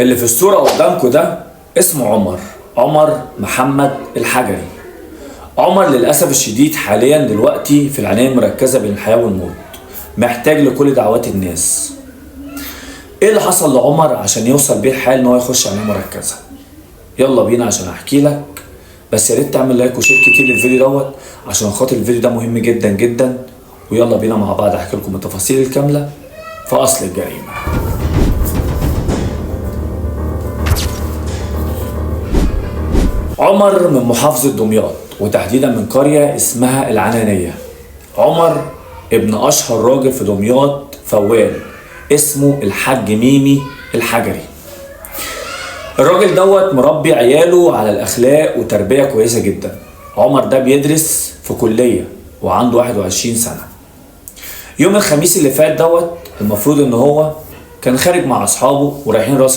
اللي في الصورة قدامكم ده اسمه عمر محمد الحجري. عمر للأسف الشديد حاليا دلوقتي في العناية المركزة بين الحياة والموت، محتاج لكل دعوات الناس. ايه اللي حصل لعمر عشان يوصل بيه الحال ان هو يخش عناية مركزة؟ يلا بينا عشان احكي لك، بس يا ريت تعمل لايك وشير كتير للفيديو دوت عشان خاطر الفيديو ده مهم جدا جدا. ويلا بينا مع بعض احكي لكم التفاصيل الكاملة في اصل الجريمة. عمر من محافظة دمياط وتحديدا من قرية اسمها العنانية. عمر ابن اشهر راجل في دمياط فوال اسمه الحاج ميمي الحجري. الراجل دوت مربي عياله على الاخلاق وتربية كويسة جدا. عمر ده بيدرس في كلية وعنده 21 سنة. يوم الخميس اللي فات دوت المفروض ان هو كان خارج مع اصحابه ورايحين راس